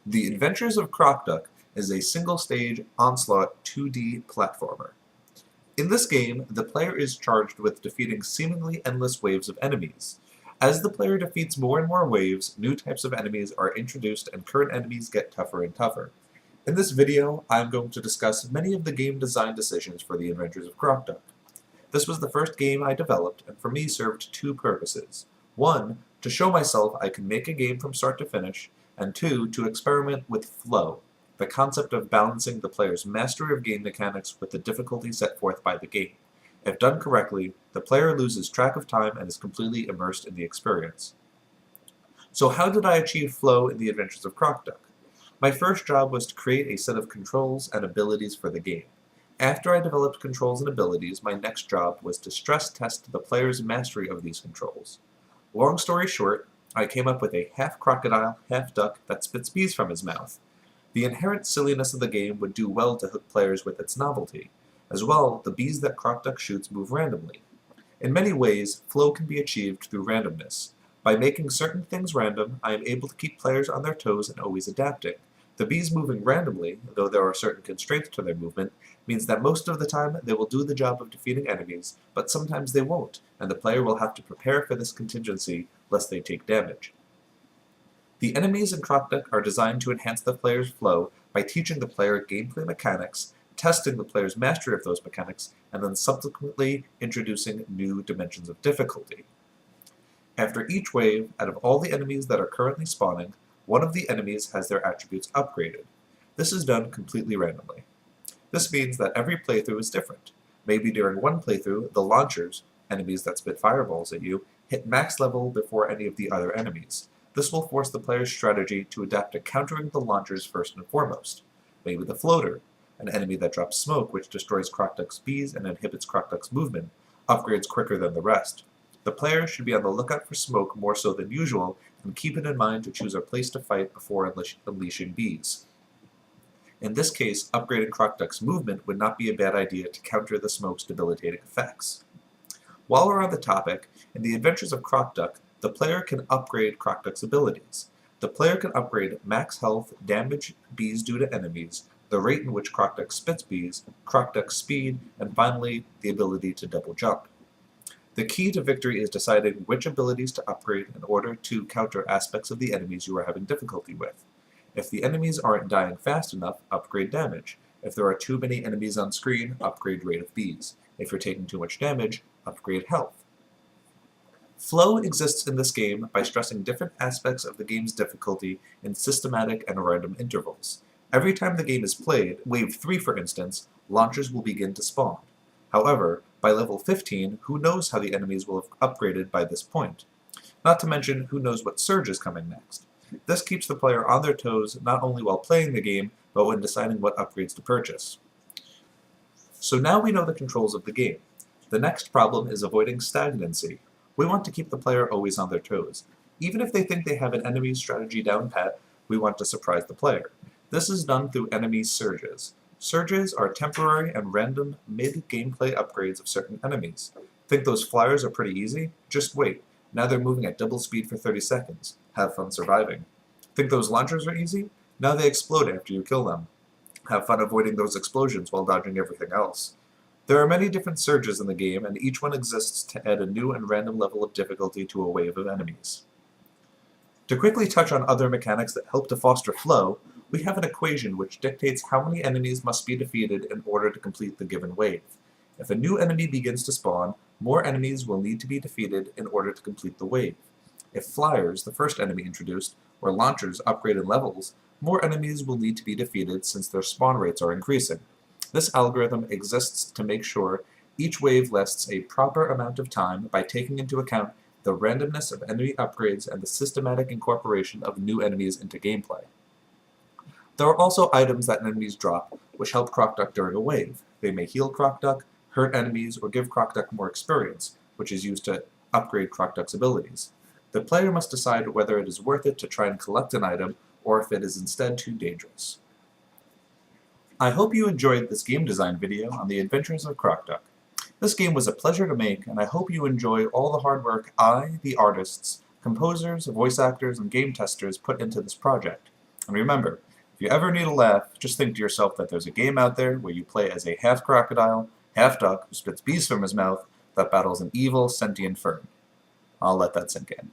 The Adventures of Crocduck is a single-stage onslaught 2D platformer. In this game, the player is charged with defeating seemingly endless waves of enemies. As the player defeats more and more waves, new types of enemies are introduced and current enemies get tougher and tougher. In this video, I am going to discuss many of the game design decisions for the Adventures of Crocduck. This was the first game I developed, and for me served two purposes. One, to show myself I can make a game from start to finish, and two, to experiment with flow, the concept of balancing the player's mastery of game mechanics with the difficulty set forth by the game. If done correctly, the player loses track of time and is completely immersed in the experience. So how did I achieve flow in the Adventures of Crocduck? My first job was to create a set of controls and abilities for the game. After I developed controls and abilities, my next job was to stress test the player's mastery of these controls. Long story short, I came up with a half crocodile, half duck that spits bees from his mouth. The inherent silliness of the game would do well to hook players with its novelty. As well, the bees that Crocduck shoots move randomly. In many ways, flow can be achieved through randomness. By making certain things random, I am able to keep players on their toes and always adapting. The bees moving randomly, though there are certain constraints to their movement, means that most of the time they will do the job of defeating enemies, but sometimes they won't, and the player will have to prepare for this contingency lest they take damage. The enemies in Crocduck are designed to enhance the player's flow by teaching the player gameplay mechanics, testing the player's mastery of those mechanics, and then subsequently introducing new dimensions of difficulty. After each wave, out of all the enemies that are currently spawning, one of the enemies has their attributes upgraded. This is done completely randomly. This means that every playthrough is different. Maybe during one playthrough, the launchers, enemies that spit fireballs at you, hit max level before any of the other enemies. This will force the player's strategy to adapt to countering the launchers first and foremost. Maybe the floater, an enemy that drops smoke which destroys Crocduck's bees and inhibits Crocduck's movement, upgrades quicker than the rest. The player should be on the lookout for smoke more so than usual, and keep it in mind to choose a place to fight before unleashing bees. In this case, upgrading Crocduck's movement would not be a bad idea to counter the smoke's debilitating effects. While we're on the topic, in the Adventures of Crocduck, the player can upgrade Crocduck's abilities. The player can upgrade max health, damage bees do to enemies, the rate in which Crocduck spits bees, Crocduck's speed, and finally, the ability to double jump. The key to victory is deciding which abilities to upgrade in order to counter aspects of the enemies you are having difficulty with. If the enemies aren't dying fast enough, upgrade damage. If there are too many enemies on screen, upgrade rate of bees. If you're taking too much damage, upgrade health. Flow exists in this game by stressing different aspects of the game's difficulty in systematic and random intervals. Every time the game is played, Wave 3 for instance, launchers will begin to spawn. However, by level 15, who knows how the enemies will have upgraded by this point? Not to mention, who knows what surge is coming next. This keeps the player on their toes not only while playing the game, but when deciding what upgrades to purchase. So now we know the controls of the game. The next problem is avoiding stagnancy. We want to keep the player always on their toes. Even if they think they have an enemy's strategy down pat, we want to surprise the player. This is done through enemy surges. Surges are temporary and random mid-gameplay upgrades of certain enemies. Think those flyers are pretty easy? Just wait. Now they're moving at double speed for 30 seconds. Have fun surviving. Think those launchers are easy? Now they explode after you kill them. Have fun avoiding those explosions while dodging everything else. There are many different surges in the game, and each one exists to add a new and random level of difficulty to a wave of enemies. To quickly touch on other mechanics that help to foster flow, we have an equation which dictates how many enemies must be defeated in order to complete the given wave. If a new enemy begins to spawn, more enemies will need to be defeated in order to complete the wave. If flyers, the first enemy introduced, or launchers upgrade in levels, more enemies will need to be defeated since their spawn rates are increasing. This algorithm exists to make sure each wave lasts a proper amount of time by taking into account the randomness of enemy upgrades and the systematic incorporation of new enemies into gameplay. There are also items that enemies drop which help Crocduck during a wave. They may heal Crocduck, hurt enemies, or give Crocduck more experience, which is used to upgrade Crocduck's abilities. The player must decide whether it is worth it to try and collect an item or if it is instead too dangerous. I hope you enjoyed this game design video on the Adventures of Crocduck. This game was a pleasure to make, and I hope you enjoy all the hard work I, the artists, composers, voice actors, and game testers put into this project. And remember, if you ever need a laugh, just think to yourself that there's a game out there where you play as a half crocodile, half duck who spits bees from his mouth that battles an evil sentient fern. I'll let that sink in.